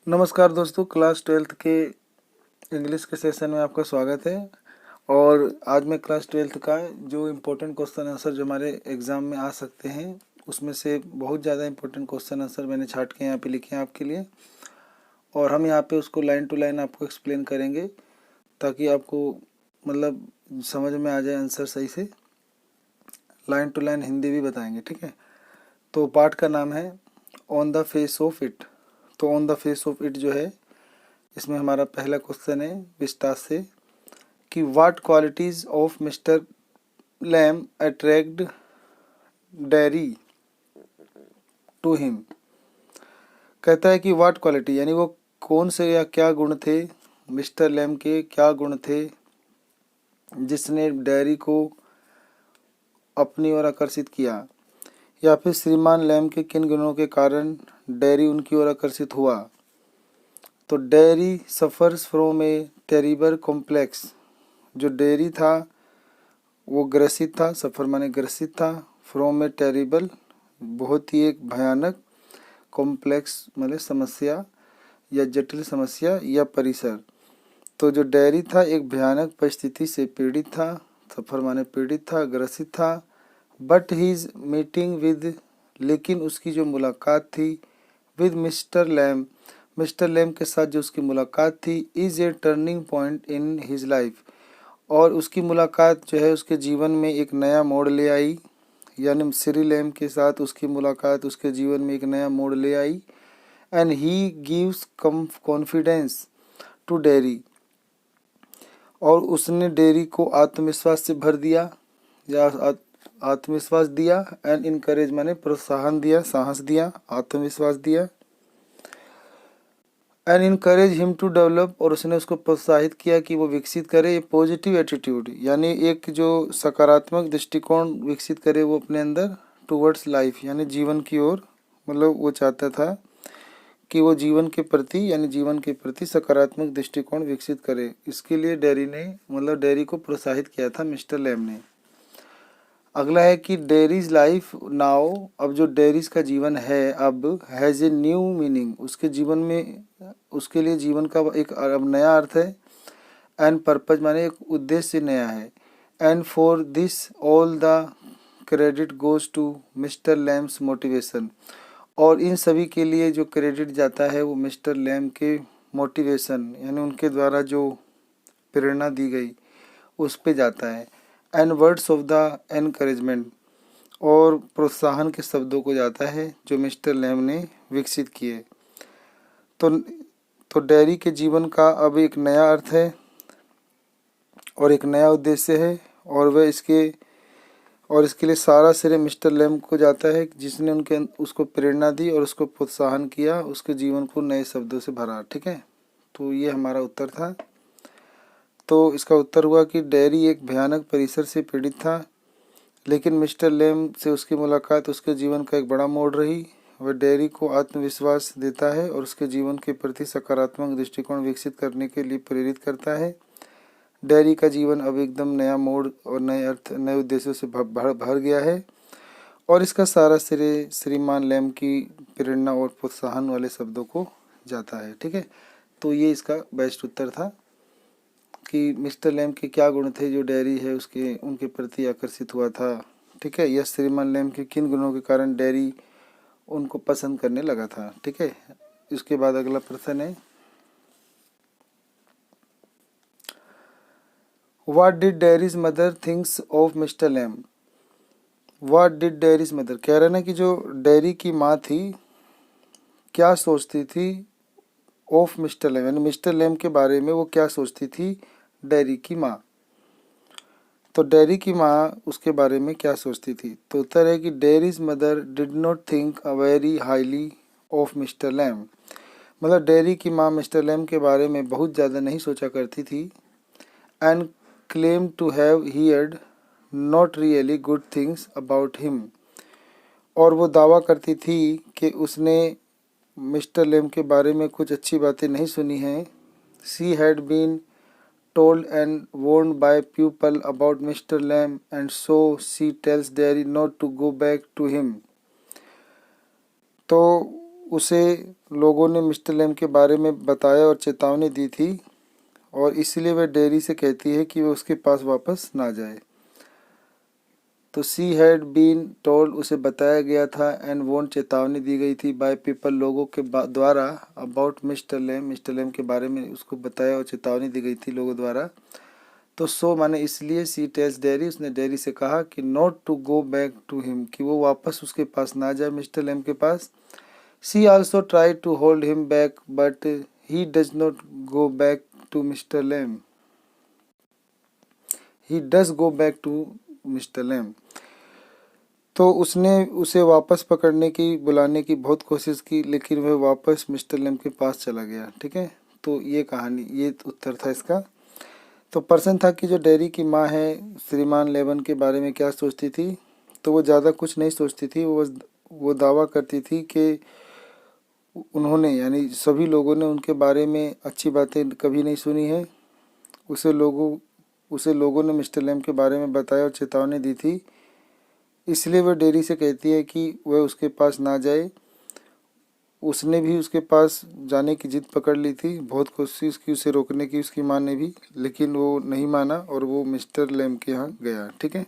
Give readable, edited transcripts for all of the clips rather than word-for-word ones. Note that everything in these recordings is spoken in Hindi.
नमस्कार दोस्तों, क्लास 12th के इंग्लिश के सेशन में आपका स्वागत है। और आज मैं क्लास 12th का जो इम्पोर्टेंट क्वेश्चन आंसर जो हमारे एग्ज़ाम में आ सकते हैं उसमें से बहुत ज़्यादा इम्पोर्टेंट क्वेश्चन आंसर मैंने छाट के यहाँ पे लिखे हैं आपके लिए, और हम यहाँ पे उसको लाइन टू लाइन आपको एक्सप्लेन करेंगे ताकि आपको मतलब समझ में आ जाए आंसर सही से। लाइन टू लाइन हिंदी भी बताएंगे, ठीक है। तो पार्ट का नाम है on the face of it. तो on the face of it जो है, इसमें हमारा पहला क्वेश्चन है विस्तार से कि what qualities of mister Lamb attract Derry to him. कहता है कि व्हाट क्वालिटी यानी वो कौन से या क्या गुण थे, मिस्टर लैम के क्या गुण थे जिसने डेरी को अपनी ओर आकर्षित किया, या फिर श्रीमान लैम के किन गुणों के कारण डेरी उनकी ओर आकर्षित हुआ। तो dairy suffers from A terrible complex. जो डेरी था वो ग्रसित था, सफ़र माने ग्रसित था, फ्रॉम ए टेरिबल बहुत ही एक भयानक, कॉम्प्लेक्स माने समस्या या जटिल समस्या या परिसर। तो जो डेरी था एक भयानक परिस्थिति से पीड़ित था, सफ़र माने पीड़ित था, ग्रसित था। बट हीज मीटिंग विद, लेकिन उसकी जो मुलाकात थी विद मिस्टर लैम के साथ जो उसकी मुलाकात थी is a turning point in his life. और उसकी मुलाकात जो है उसके जीवन में एक नया मोड़ ले आई, यानी श्री लैम के साथ उसकी मुलाकात उसके जीवन में एक नया मोड़ ले आई। And he gives confidence to Derry, और उसने डेरी को आत्मविश्वास से भर दिया या आत्मविश्वास दिया। एंड इनकरेज माने प्रोत्साहन दिया, साहस दिया, आत्मविश्वास दिया। And encourage him to develop, और उसने उसको प्रोत्साहित किया कि वो विकसित करे पॉजिटिव एटीट्यूड, यानी एक जो सकारात्मक दृष्टिकोण विकसित करे वो अपने अंदर टूवर्ड्स लाइफ यानी जीवन की ओर। मतलब वो चाहता था कि वो जीवन के प्रति यानी जीवन के प्रति सकारात्मक दृष्टिकोण विकसित करे। इसके लिए डेरी ने मतलब डेरी को प्रोत्साहित किया था मिस्टर लैम ने। अगला है कि डेरीज लाइफ नाउ, अब जो डेरीज का जीवन है अब हैज़ ए न्यू मीनिंग, उसके जीवन में उसके लिए जीवन का एक अब नया अर्थ है। एंड पर्पज माने एक उद्देश्य नया है। And for this all the credit goes to mister Lamb's motivation, और इन सभी के लिए जो क्रेडिट जाता है वो मिस्टर लैम के मोटिवेशन यानी उनके द्वारा जो प्रेरणा दी गई उस पे जाता है। And words of the encouragement, और प्रोत्साहन के शब्दों को जाता है जो मिस्टर लैम ने विकसित किए। तो डेरी के जीवन का अब एक नया अर्थ है और एक नया उद्देश्य है, और वह इसके लिए सारा श्रेय मिस्टर लैम को जाता है जिसने उनके उसको प्रेरणा दी और उसको प्रोत्साहन किया, उसके जीवन को नए शब्दों से भरा, ठीक है। तो ये हमारा उत्तर था। तो इसका उत्तर हुआ कि डेरी एक भयानक परिसर से पीड़ित था, लेकिन मिस्टर लैम से उसकी मुलाकात उसके जीवन का एक बड़ा मोड़ रही। वह डेरी को आत्मविश्वास देता है और उसके जीवन के प्रति सकारात्मक दृष्टिकोण विकसित करने के लिए प्रेरित करता है। डेरी का जीवन अब एकदम नया मोड़ और नए अर्थ नए उद्देश्यों से भर गया है, और इसका सारा श्रेय श्रीमान लैम की प्रेरणा और प्रोत्साहन वाले शब्दों को जाता है, ठीक है। तो ये इसका बेस्ट उत्तर था कि मिस्टर लैम के क्या गुण थे जो डेरी है उसके उनके प्रति आकर्षित हुआ था, ठीक है। यह श्रीमान लैम के किन गुणों के कारण डेरी उनको पसंद करने लगा था, ठीक है। इसके बाद अगला प्रश्न है what did Derry's mother thinks of mister Lamb. What did Derry's mother, कह रहे ना कि जो डेरी की माँ थी क्या सोचती थी ऑफ मिस्टर लैम, यानी मिस्टर लैम के बारे में वो क्या सोचती थी डेरी की माँ। तो डेरी की माँ उसके बारे में क्या सोचती थी। तो उत्तर है कि Derry's mother did not think a very highly of mister Lamb. मतलब डेरी की माँ मिस्टर लैम के बारे में बहुत ज़्यादा नहीं सोचा करती थी। And claim to have heard not really good things about him, और वो दावा करती थी कि उसने मिस्टर लैम के बारे में कुछ अच्छी बातें नहीं सुनी हैं। She had been told and warned by people about Mr. Lamb, and so she tells Derry not to go back to him. तो उसे लोगों ने मिस्टर लैम के बारे में बताया और चेतावनी दी थी, और इसलिए वह डेयरी से कहती है कि वह उसके पास वापस ना जाए। तो सी हैड बीन टोल्ड, उसे बताया गया था, एंड वॉर्न, चेतावनी दी गई थी, बाय पीपल, लोगों के द्वारा, अबाउट मिस्टर लैम के बारे में उसको बताया और चेतावनी दी गई थी लोगों द्वारा। तो सो माने इसलिए, सी टेल्स डेयरी, उसने डेयरी से कहा कि not to go back to him, कि वो वापस उसके पास ना जाए, मिस्टर लैम के पास। She also try to hold him back, but he does not go back to mister Lamb, he does go back to mister Lamb. तो उसने उसे वापस पकड़ने की, बुलाने की बहुत कोशिश की, लेकिन वह वापस मिस्टर लैम के पास चला गया। ठीक है, तो ये कहानी, ये उत्तर था इसका। तो प्रश्न था कि जो डेयरी की माँ है श्रीमान लेवन के बारे में क्या सोचती थी। तो वो ज़्यादा कुछ नहीं सोचती थी, वो दावा करती थी कि उन्होंने, यानी सभी लोगों ने उनके बारे में अच्छी बातें कभी नहीं सुनी है। उसे लोगों ने मिस्टर लैम के बारे में बताया और चेतावनी दी थी, इसलिए वह डेयरी से कहती है कि वह उसके पास ना जाए। उसने भी उसके पास जाने की जिद पकड़ ली थी, बहुत कोशिश की उसे रोकने की उसकी माँ ने भी, लेकिन वो नहीं माना और वो मिस्टर लैम के यहाँ गया। ठीक है।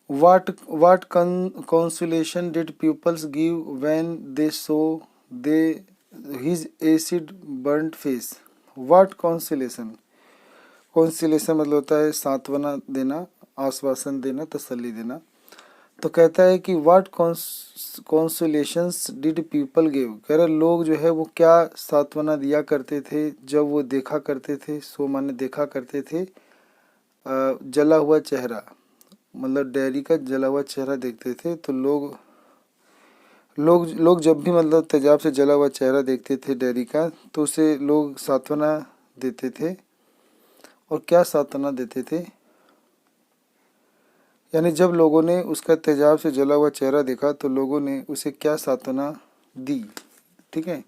What consolation did pupils give when they saw his acid burnt face? What consolation? Consolation मतलब होता है सांत्वना देना, आश्वासन देना, तसल्ली देना। तो कहता है कि व्हाट कॉन्सोलेशंस डिड पीपल गिव, कह रहे लोग जो है वो क्या सांत्वना दिया करते थे जब वो देखा करते थे, सो माने देखा करते थे जला हुआ चेहरा, मतलब डेयरी का जला हुआ चेहरा देखते थे। तो लोग जब भी मतलब तेजाब से जला हुआ चेहरा देखते थे डेयरी का, तो उसे लोग सांत्वना देते थे। और क्या सांत्वना देते थे, यानी जब लोगों ने उसका तेजाब से जला हुआ चेहरा देखा तो लोगों ने उसे क्या सांत्वना दी। ठीक है,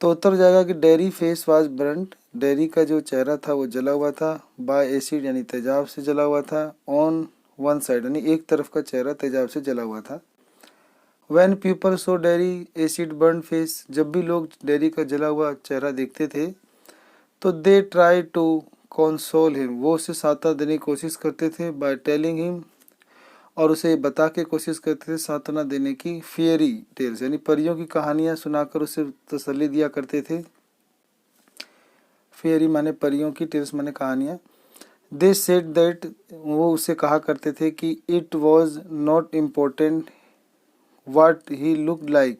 तो उत्तर हो जाएगा कि dairy face was Brunt, dairy का जो चेहरा था वो जला हुआ था, बाय एसिड यानी तेजाब से जला हुआ था, ऑन वन साइड यानी एक तरफ का चेहरा तेजाब से जला हुआ था। When people so dairy acid burn face, जब भी लोग डेयरी का जला हुआ चेहरा देखते थे तो they try to console him, वो उसे सांत्वना देने की कोशिश करते थे, बाय टेलिंग हिम, और उसे बता के कोशिश करते थे सांत्वना देने की, फेयरी टेल्स यानी परियों की कहानियाँ सुनाकर उसे तसल्ली दिया करते थे। फेयरी माने परियों की, टेल्स माने कहानियाँ। दे सेड दैट, वो उसे कहा करते थे कि it was not important what he look like,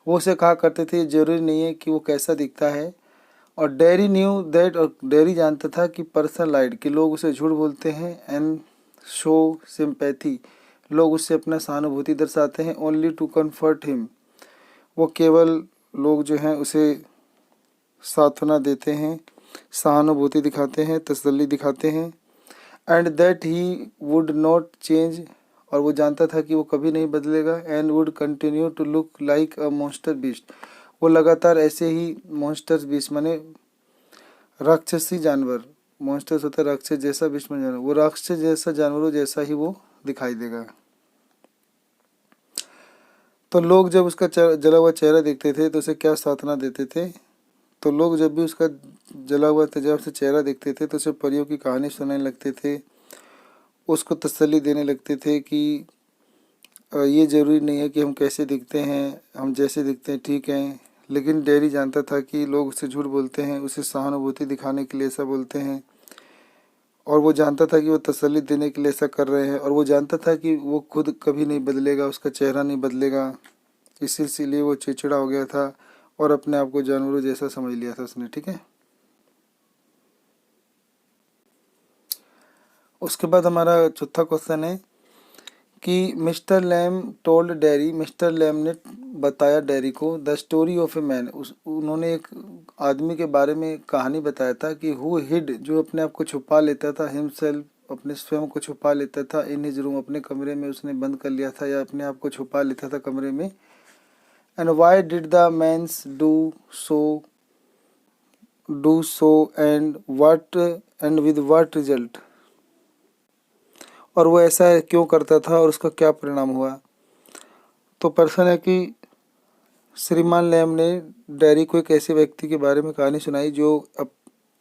वो उसे कहा करते थे जरूरी नहीं है कि वो कैसा दिखता है। और डेयरी न्यू दैट, और डेयरी जानता था कि पर्सन लाइड, कि लोग उसे झूठ बोलते हैं, एंड शो सिंपैथी, लोग उससे अपना सहानुभूति दर्शाते हैं, ओनली टू कम्फर्ट हिम, वो केवल लोग जो हैं उसे सांत्वना देते हैं, सहानुभूति दिखाते हैं, तसल्ली दिखाते हैं। And that he would not change, और वो जानता था कि वो कभी नहीं बदलेगा, and would continue to look like a monster beast, वो लगातार ऐसे ही मॉन्स्टर्स बीस्ट माने राक्षसी जानवर, मॉन्स्टर्स होता है राक्षस जैसा, बीस्ट में जानवर, वो राक्षस जैसा जानवरों जैसा ही वो दिखाई देगा। तो लोग जब उसका जला हुआ चेहरा देखते थे तो उसे क्या सांत्वना देते थे, तो लोग जब भी उसका जला हुआ तेजाब से चेहरा देखते थे तो उसे परियों की कहानी सुनाने लगते थे, उसको तसल्ली देने लगते थे कि ये ज़रूरी नहीं है कि हम कैसे दिखते हैं, हम जैसे दिखते हैं ठीक हैं। लेकिन डेयरी जानता था कि लोग उससे झूठ बोलते हैं, उसे सहानुभूति दिखाने के लिए ऐसा बोलते हैं, और वो जानता था कि वो तसल्ली देने के लिए ऐसा कर रहे हैं, और वो जानता था कि वो खुद कभी नहीं बदलेगा, उसका चेहरा नहीं बदलेगा। इसीलिए वो चिड़चिड़ा हो गया था और अपने आप को जानवरों जैसा समझ लिया था उसने। ठीक है, उसके बाद हमारा चौथा क्वेश्चन है कि mister Lamb told Derry, mister Lamb ने बताया डेयरी को the story of a man, उन्होंने एक आदमी के बारे में कहानी बताया था कि हु हिड, जो अपने आप को छुपा लेता था, हिमसेल्फ, अपने स्वयं को छुपा लेता था, इन हिज रूम, अपने कमरे में उसने बंद कर लिया था या अपने आप को छुपा लेता था कमरे में। And why did the man's do so and what and with what result, और वो ऐसा क्यों करता था और उसका क्या परिणाम हुआ। तो प्रश्न है कि श्रीमान लैम ने डैरी को एक ऐसे व्यक्ति के बारे में कहानी सुनाई जो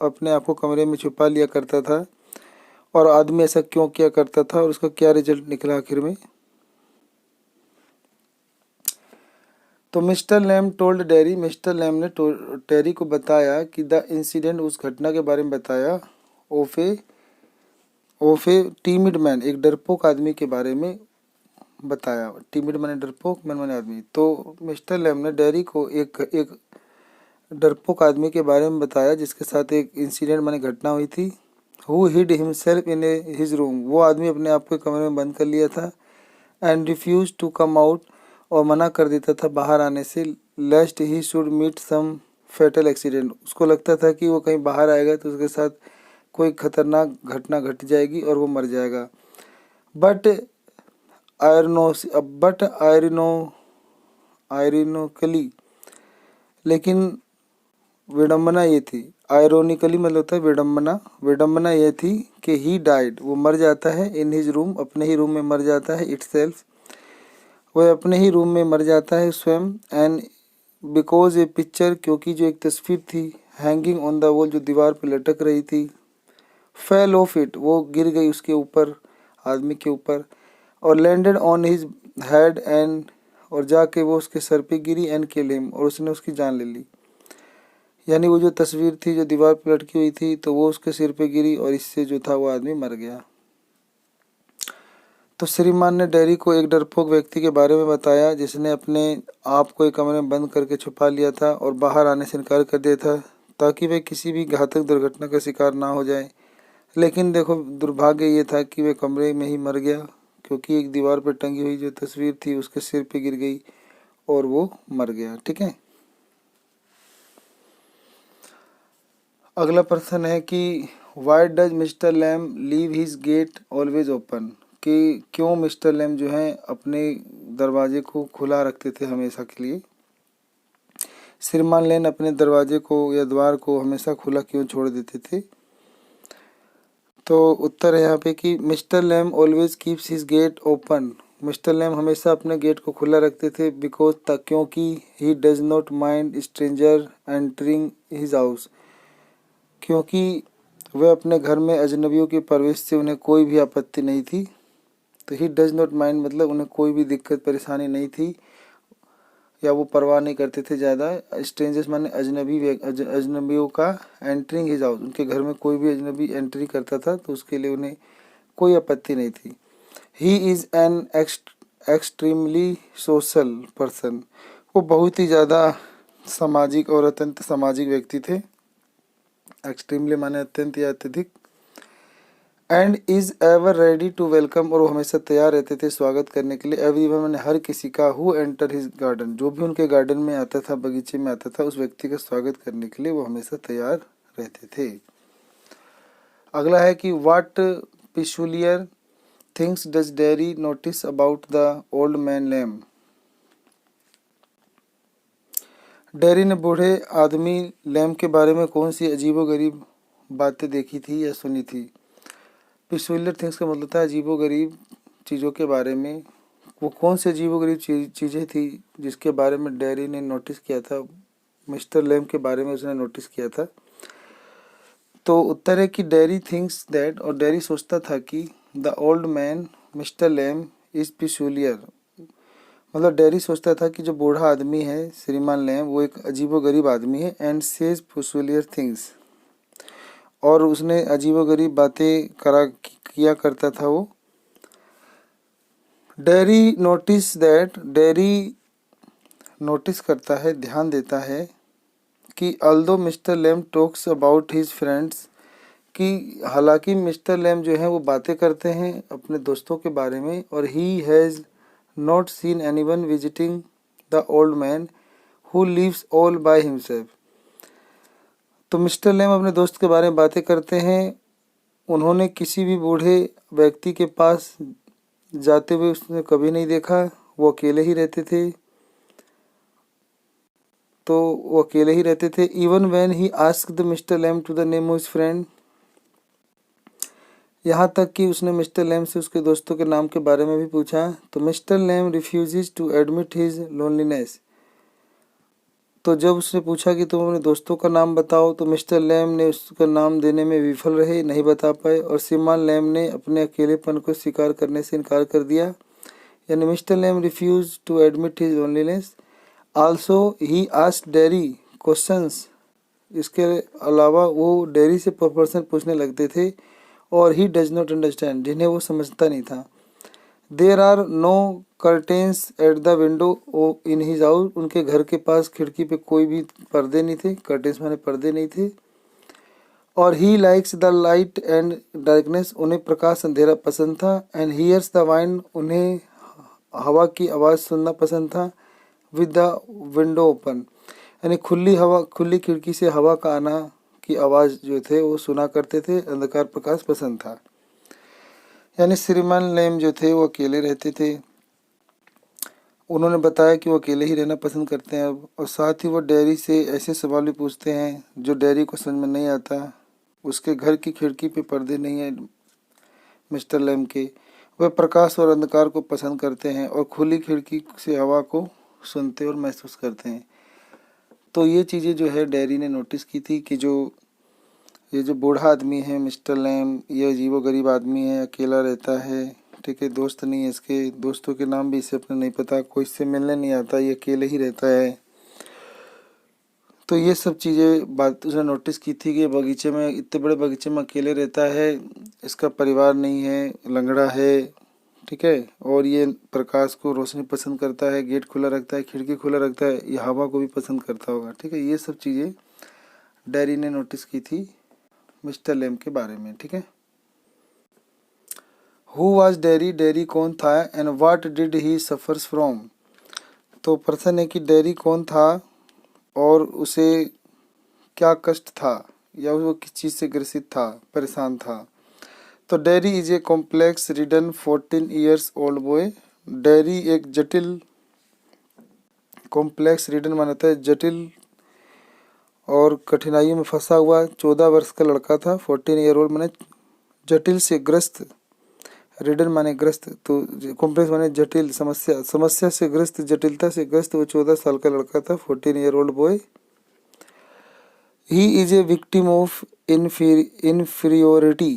अपने आप को कमरे में छुपा लिया करता था, और आदमी ऐसा क्यों किया करता था और उसका क्या रिजल्ट निकला आखिर में। तो mister Lamb told Derry, mister Lamb ने डैरी को बताया कि द इंसिडेंट, उस घटना के बारे में बताया, ओफे टीमिड मैन, एक डरपोक आदमी के बारे में बताया। टीमिड माने डरपोक, मैन माने आदमी। तो मिस्टर लैम ने डैरी को एक डरपोक आदमी के बारे में बताया जिसके साथ एक इंसिडेंट माने घटना हुई थी। Who hid himself in his room, वो आदमी अपने आप को कमरे में बंद कर लिया था। And refuse to come out, और मना कर देता था बाहर आने से। Lest he should meet some fatal accident, उसको लगता था कि वो कहीं बाहर आएगा तो उसके साथ कोई खतरनाक घटना घट जाएगी और वो मर जाएगा। बट आयरोनिकली, लेकिन विडम्बना ये थी, आयरोनिकली मतलब होता है विडम्बना, विडम्बना ये थी कि ही डाइड, वो मर जाता है, इन हिज रूम, अपने ही रूम में मर जाता है, इटसेल्फ, वह अपने ही रूम में मर जाता है स्वयं। एंड बिकॉज ए पिक्चर, क्योंकि जो एक तस्वीर थी, हैंगिंग ऑन द वॉल, जो दीवार पर लटक रही थी, फेल ऑफ इट, वो गिर गई उसके ऊपर, आदमी के ऊपर, और landed on his head and, और जाके वो उसके सर पे गिरी, एंड किल हिम, और उसने उसकी जान ले ली। यानी वो जो तस्वीर थी जो दीवार पर लटकी हुई थी, तो वो उसके सिर पे गिरी और इससे जो था वो आदमी मर गया। तो श्रीमान ने डैरी को एक डरपोक व्यक्ति के बारे में बताया जिसने अपने आप को एक कमरे में बंद करके छुपा लिया था और बाहर आने से इनकार कर दिया था ताकि वे किसी भी घातक दुर्घटना का शिकार ना हो जाए। लेकिन देखो, दुर्भाग्य ये था कि वे कमरे में ही मर गया, क्योंकि एक दीवार पर टंगी हुई जो तस्वीर थी उसके सिर पे गिर गई और वो मर गया। ठीक है, अगला प्रश्न है कि why does mister Lamb leave his gate always open, कि क्यों मिस्टर लैम जो है अपने दरवाजे को खुला रखते थे हमेशा के लिए। श्रीमान लैम अपने दरवाजे को या द्वार को हमेशा खुला क्यों छोड़ देते थे। तो उत्तर है यहाँ पे कि mister Lamb always keeps his gate open, mister Lamb हमेशा अपने गेट को खुला रखते थे बिकॉज क्योंकि he does not mind stranger entering his house, क्योंकि वह अपने घर में अजनबियों के प्रवेश से उन्हें कोई भी आपत्ति नहीं थी। तो ही डज नॉट माइंड मतलब उन्हें कोई भी दिक्कत परेशानी नहीं थी या वो परवाह नहीं करते थे ज़्यादा। स्ट्रेंजर्स माने अजनबियों का, एंटरिंग हिज हाउस, उनके घर में कोई भी अजनबी एंट्री करता था तो उसके लिए उन्हें कोई आपत्ति नहीं थी। He is an extremely social person, वो बहुत ही ज़्यादा सामाजिक और अत्यंत सामाजिक व्यक्ति थे। एक्सट्रीमली माने अत्यंत या अत्यधिक। And is ever ready to welcome, और वो हमेशा तैयार रहते थे स्वागत करने के लिए। एवरीवन माने हर किसी का, हु एंटर हिज गार्डन, जो भी उनके गार्डन में आता था, बगीचे में आता था, उस व्यक्ति का स्वागत करने के लिए वो हमेशा तैयार रहते थे। अगला है कि what peculiar things does Derry notice about the old man Lamb, Derry ने बूढ़े आदमी लैम के बारे में कौन सी अजीबोगरीब बातें देखी थी या सुनी थी। पिशुलियर थिंग्स का मतलब था अजीबोगरीब चीज़ों के बारे में। वो कौन सी अजीबोगरीब चीज़ें थी जिसके बारे में डैरी ने नोटिस किया था, मिस्टर लैम के बारे में उसने नोटिस किया था। तो उत्तर है कि डैरी थिंक्स दैट, और डैरी सोचता था कि the old man mister Lamb is peculiar, मतलब डैरी सोचता था कि जो बूढ़ा आदमी है श्रीमान लैम वो एक अजीबोगरीब आदमी है। एंड सेज पिशुलियर थिंग्स, और उसने अजीबोगरीब बातें किया करता था वो। Derry notice that, Derry notice करता है, ध्यान देता है कि although mister Lamb talks about his friends, कि हालांकि मिस्टर लैम जो है वो बातें करते हैं अपने दोस्तों के बारे में, और he has not seen anyone visiting the old man who lives all by himself. तो मिस्टर लैम अपने दोस्त के बारे में बातें करते हैं, उन्होंने किसी भी बूढ़े व्यक्ति के पास जाते हुए उसने कभी नहीं देखा, वो अकेले ही रहते थे। तो वो अकेले ही रहते थे। Even when he asked mister Lamb to the name of his friend, यहाँ तक कि उसने मिस्टर लैम से उसके दोस्तों के नाम के बारे में भी पूछा, तो mister Lamb refuses to admit his loneliness. तो जब उसने पूछा कि तुम अपने दोस्तों का नाम बताओ, तो मिस्टर लैम ने उसका नाम देने में विफल रहे, नहीं बता पाए, और श्रीमान लैम ने अपने अकेलेपन को स्वीकार करने से इनकार कर दिया। यानी mister Lamb refuse to admit his loneliness. Also he asked Derry questions. इसके अलावा वो डेरी से प्रश्न पूछने लगते थे, और ही डज नॉट अंडरस्टैंड, जिन्हें वो समझता नहीं था। There are no curtains at the window in his house. उनके घर के पास खिड़की पे कोई भी पर्दे नहीं थे, कर्टेन्स माने पर्दे नहीं थे। और he likes the light and darkness, उन्हें प्रकाश अंधेरा पसंद था। एंड हियर्स द वाइंड, उन्हें हवा की आवाज़ सुनना पसंद था। विद द विंडो ओपन, यानी खुली हवा, खुली खिड़की से हवा का आना की आवाज़ जो थे वो सुना करते थे। अंधकार प्रकाश पसंद था। यानी श्रीमान लैम जो थे वो अकेले रहते थे। उन्होंने बताया कि वो अकेले ही रहना पसंद करते हैं अब, और साथ ही वो डेयरी से ऐसे सवाल भी पूछते हैं जो डेयरी को समझ में नहीं आता। उसके घर की खिड़की पे पर्दे नहीं है मिस्टर लैम के। वह प्रकाश और अंधकार को पसंद करते हैं और खुली खिड़की से हवा को सुनते और महसूस करते हैं। तो ये चीज़ें जो है डेयरी ने नोटिस की थी कि ये जो बूढ़ा आदमी है मिस्टर लैम, ये अजीबो गरीब आदमी है, अकेला रहता है, ठीक है, दोस्त नहीं है, इसके दोस्तों के नाम भी इसे अपने नहीं पता, कोई इससे मिलने नहीं आता, ये अकेले ही रहता है। तो ये सब चीज़ें बात उसने नोटिस की थी कि बगीचे में, इतने बड़े बगीचे में अकेले रहता है, इसका परिवार नहीं है, लंगड़ा है, ठीक है, और ये प्रकाश को, रोशनी पसंद करता है, गेट खुला रखता है, खिड़की खुला रखता है, ये हवा को भी पसंद करता होगा, ठीक है। ये सब चीज़ें डेयरी ने नोटिस की थी मिस्टर लैम के बारे में, ठीक है। हु वाज डेयरी, डेयरी कौन था, and what did he suffers from. तो प्रश्न है कि डेयरी कौन था और उसे क्या कष्ट था, या वो किस चीज़ से ग्रसित था, परेशान था। तो dairy is a complex ridden 14 years old boy. Dairy एक जटिल, कॉम्प्लेक्स रिडन मानता है जटिल और कठिनाइयों में फंसा हुआ 14 वर्ष का लड़का था। 14 ईयर ओल्ड माने जटिल से ग्रस्त, रिडन माने ग्रस्त, तो कॉम्प्लेक्स माने जटिल, समस्या से ग्रस्त, जटिलता से ग्रस्त वो 14 साल का लड़का था, 14 year old boy. He is a victim of inferiority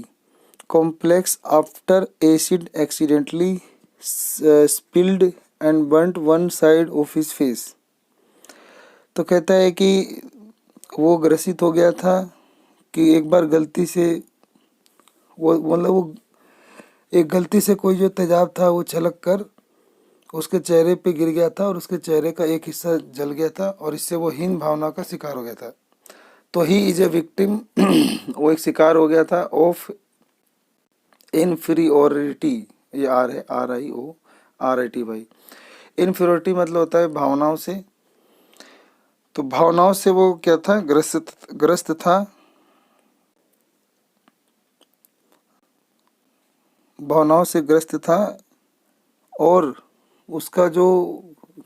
complex after acid accidentally spilled and burnt one side of his face। तो कहता है कि वो ग्रसित हो गया था कि एक बार गलती से वो एक गलती से कोई जो तेजाब था वो छलक कर उसके चेहरे पे गिर गया था और उसके चेहरे का एक हिस्सा जल गया था और इससे वो हीन भावना का शिकार हो गया था। तो ही इज ए विक्टिम वो एक शिकार हो गया था ऑफ इनफीरियोरिटी, ये आर है, RIORIT भाई। इनफीरियोरिटी मतलब होता है भावनाओं से, तो भावनाओं से वो क्या था, ग्रस्त था, भावनाओं से ग्रस्त था। और उसका जो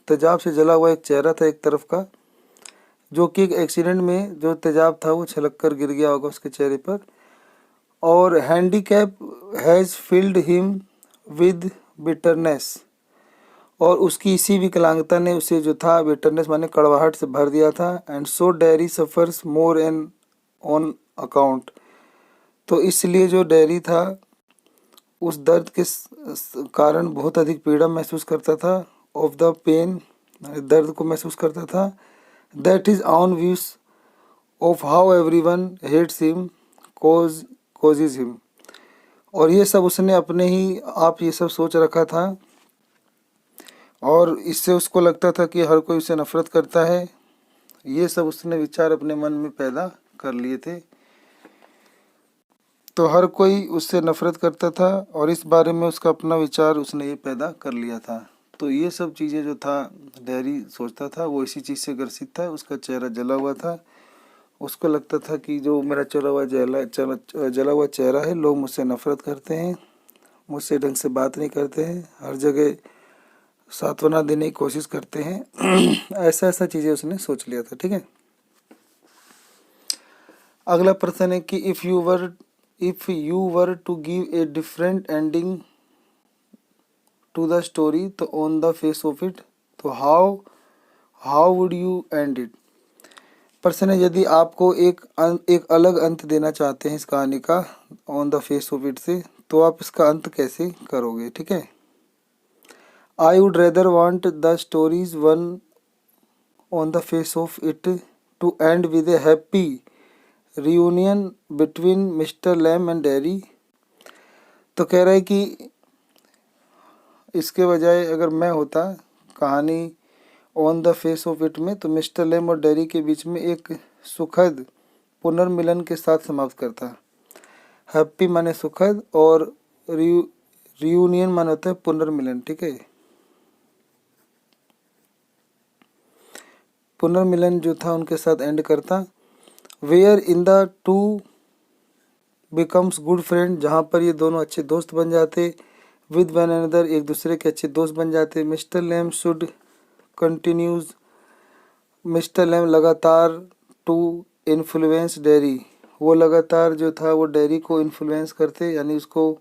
तेजाब से जला हुआ एक चेहरा था एक तरफ का, जो कि एक एक्सीडेंट में जो तेजाब था वो छलक कर गिर गया होगा उसके चेहरे पर। और handicap has field him with bitterness, और उसकी इसी विकलांगता ने उसे जो था, बिटरनेस माने कड़वाहट से भर दिया था। And so Derry suffers more an on account, तो इसलिए जो डेयरी था उस दर्द के कारण बहुत अधिक पीड़ा महसूस करता था। ऑफ द पेन, दर्द को महसूस करता था। That is on views of how everyone hates him causes him, और ये सब उसने अपने ही आप ये सब सोच रखा था और इससे उसको लगता था कि हर कोई उसे नफरत करता है। ये सब उसने विचार अपने मन में पैदा कर लिए थे, तो हर कोई उससे नफरत करता था और इस बारे में उसका अपना विचार उसने ये पैदा कर लिया था। तो ये सब चीज़ें जो था डेयरी सोचता था, वो इसी चीज़ से ग्रसित था। उसका चेहरा जला हुआ था, उसको लगता था कि जो मेरा जला हुआ चेहरा है, लोग मुझसे नफरत करते हैं, मुझसे ढंग से बात नहीं करते हैं, हर जगह सांत्वना देने की कोशिश करते हैं। ऐसा चीज़ें उसने सोच लिया था, ठीक है। अगला प्रश्न है कि if you were to give a different ending to the story तो on the face of it, तो how would you end it. प्रश्न है, यदि आपको एक अलग अंत देना चाहते हैं इस कहानी का on the face of it से, तो आप इसका अंत कैसे करोगे। ठीक है, I would rather want the story's one on the face of it to end with a happy reunion between mister Lamb and Derry. तो कह रहा है कि इसके बजाय अगर मैं होता कहानी on the face of it में, तो मिस्टर लैम और डेरी के बीच में एक सुखद पुनर्मिलन के साथ समाप्त करता। हैप्पी माने सुखद और रियूनियन माने होता है पुनर्मिलन। ठीक है, पुनर्मिलन जो था उनके साथ एंड करता। Where in the two becomes good friend, जहाँ पर ये दोनों अच्छे दोस्त बन जाते। विद वन अनदर, एक दूसरे के अच्छे दोस्त बन जाते। Mister Lamb should continues, mister Lamb लगातार टू इन्फ्लुएंस डेरी, वो लगातार जो था वो डेरी को इन्फ्लुएंस करते, यानी उसको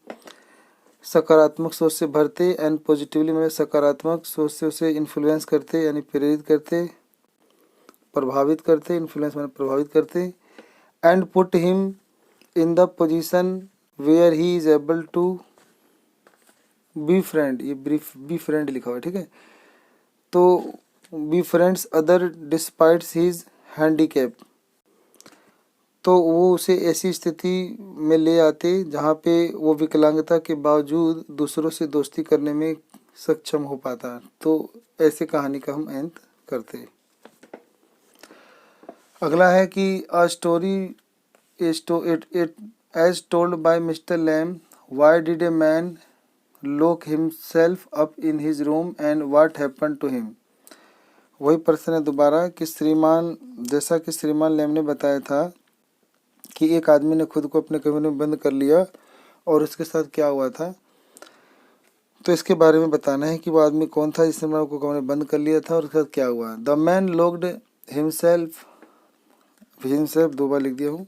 सकारात्मक सोच से भरते। एंड पॉजिटिवली में सकारात्मक सोच से उसे इन्फ्लुएंस करते, यानी प्रेरित करते, प्रभावित करते। इन्फ्लुएंस मैंने प्रभावित करते। And put him in the position where he is able to be friend, ये बी फ्रेंड लिखा हुआ है। ठीक है, तो be friends other despite his handicap, तो वो उसे ऐसी स्थिति में ले आते जहाँ पे वो विकलांगता के बावजूद दूसरों से दोस्ती करने में सक्षम हो पाता। तो ऐसे कहानी का हम एंड करते। अगला है कि a story as told by mister Lamb, why did a man lock himself up in his room and what happened to him. वही प्रश्न है दोबारा कि जैसा कि श्रीमान लैम ने बताया था कि एक आदमी ने खुद को अपने कमरे में बंद कर लिया और उसके साथ क्या हुआ था, तो इसके बारे में बताना है कि वो आदमी कौन था जिसने अपने को कमरे में बंद कर लिया था और उसके साथ क्या हुआ। द मैन लॉक्ड हिमसेल्फ, दो बार लिख दिया हूँ।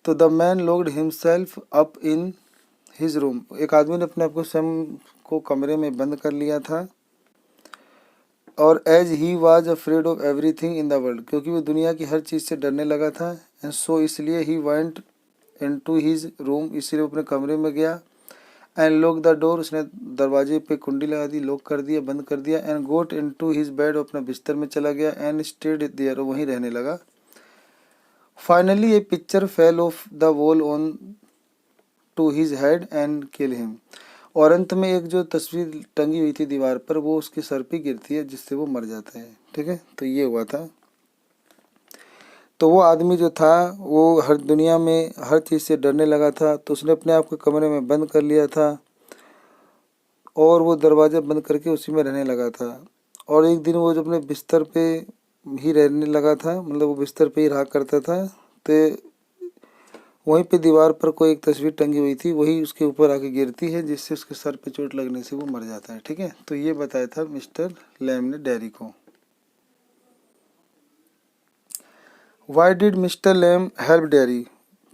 तो the man locked himself up in his room, एक आदमी ने अपने आप को स्वयं को कमरे में बंद कर लिया था। और as he was afraid of everything in the world, क्योंकि वो दुनिया की हर चीज़ से डरने लगा था। एंड सो इसलिए he went into his room, इसलिए वो अपने कमरे में गया। एंड लॉक द डोर, उसने दरवाजे पे कुंडी लगा दी, लॉक कर दिया, बंद कर दिया। And got into his bed, अपना बिस्तर में चला गया। एंड स्टेड देयर, वहीं रहने लगा। Finally a picture fell off the wall on to his head and kill him, और अंत में एक जो तस्वीर टंगी हुई थी दीवार पर वो उसके सर पे गिरती है जिससे वो मर जाता है। ठीक है, तो ये हुआ था। तो वो आदमी जो था वो हर दुनिया में हर चीज़ से डरने लगा था, तो उसने अपने आप को कमरे में बंद कर लिया था और वो दरवाज़ा बंद करके उसी में रहने लगा था। और एक दिन वो जो अपने बिस्तर पे ही रहने लगा था, मतलब वो बिस्तर पे ही रहा करता था, तो वहीं पे दीवार पर कोई एक तस्वीर टंगी हुई थी, वही उसके ऊपर आके गिरती है जिससे उसके सर पे चोट लगने से वो मर जाता है। ठीक है, तो ये बताया था मिस्टर लैम ने डेरी को। Why did mister Lamb help Derry,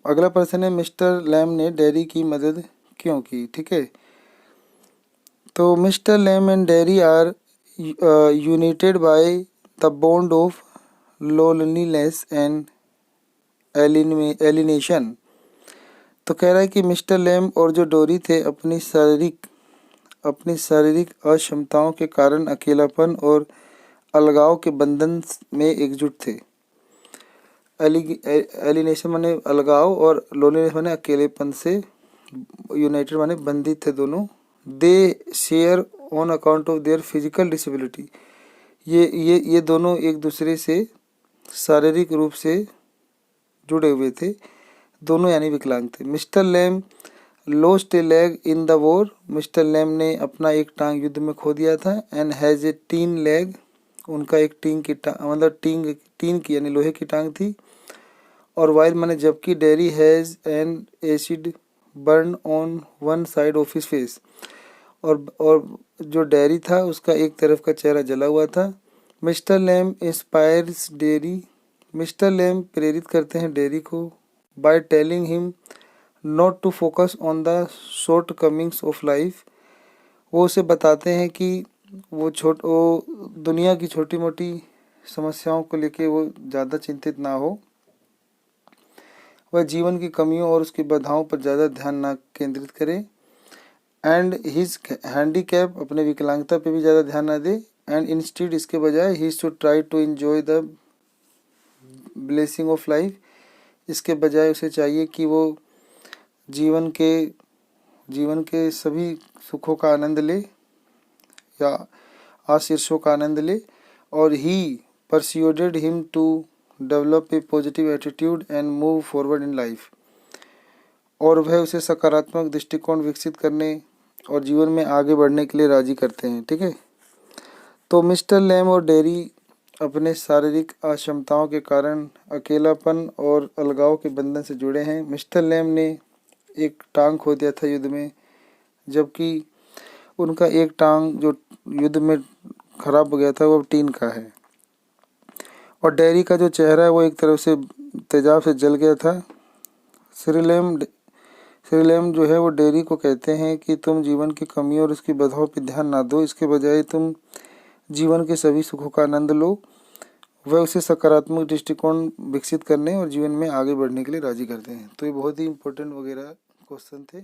अगला प्रश्न है मिस्टर लैम ने डेरी की मदद क्यों की। ठीक है, तो mister Lamb and Derry are united by the bond of loneliness and alienation. तो कह रहा है कि मिस्टर लैम और जो डोरी थे अपनी शारीरिक अक्षमताओं के कारण अकेलापन और अलगाव के बंधन में एकजुट थे। एलिनेशन माने अलगाव और लोनलीनेस माने अकेलेपन से यूनाइटेड माने बंधित थे दोनों। They share on account of their physical disability, ये दोनों एक दूसरे से शारीरिक रूप से जुड़े हुए थे, दोनों यानी विकलांग थे। Mister Lamb lost a leg in the war, mister Lamb ने अपना एक टांग युद्ध में खो दिया था। And has a tin leg, उनका एक मतलब टीन की यानी लोहे की टांग थी। और वाइल माने जबकि dairy has an acid burn on one side of his face, और जो डेरी था उसका एक तरफ का चेहरा जला हुआ था। Mister Lamb inspires Derry, mister Lamb प्रेरित करते हैं डेरी को। By telling him not to focus on the shortcomings of life. वो उसे बताते हैं कि वो दुनिया की छोटी मोटी समस्याओं को लेके वो ज़्यादा चिंतित ना हो, वह जीवन की कमियों और उसकी बाधाओं पर ज़्यादा ध्यान ना केंद्रित करे। एंड हिज हैंडीकैप, अपने विकलांगता पे भी ज़्यादा ध्यान ना दे। एंड इंस्टीड, इसके बजाय he should try to enjoy the blessing of life, इसके बजाय उसे चाहिए कि वो जीवन के सभी सुखों का आनंद ले या आशीर्षों का आनंद ले। और he persuaded him to develop a positive attitude and move forward in life. और वह उसे सकारात्मक दृष्टिकोण विकसित करने और जीवन में आगे बढ़ने के लिए राजी करते हैं। ठीक है, तो मिस्टर लैम और डेरी अपने शारीरिक अक्षमताओं के कारण अकेलापन और अलगाव के बंधन से जुड़े हैं। मिस्टर लैम ने एक टांग खो दिया था युद्ध में, जबकि उनका एक टांग जो युद्ध में खराब हो गया था वो टीन का है। और डेरी का जो चेहरा है वो एक तरफ से तेजाब से जल गया था। श्रीलेम जो है वो डेरी को कहते हैं कि तुम जीवन की कमियों और उसकी बाधाओं पर ध्यान ना दो, इसके बजाय तुम जीवन के सभी सुखों का आनंद लो। वह उसे सकारात्मक दृष्टिकोण विकसित करने और जीवन में आगे बढ़ने के लिए राजी करते हैं। तो ये बहुत ही इम्पोर्टेंट वगैरह क्वेश्चन थे।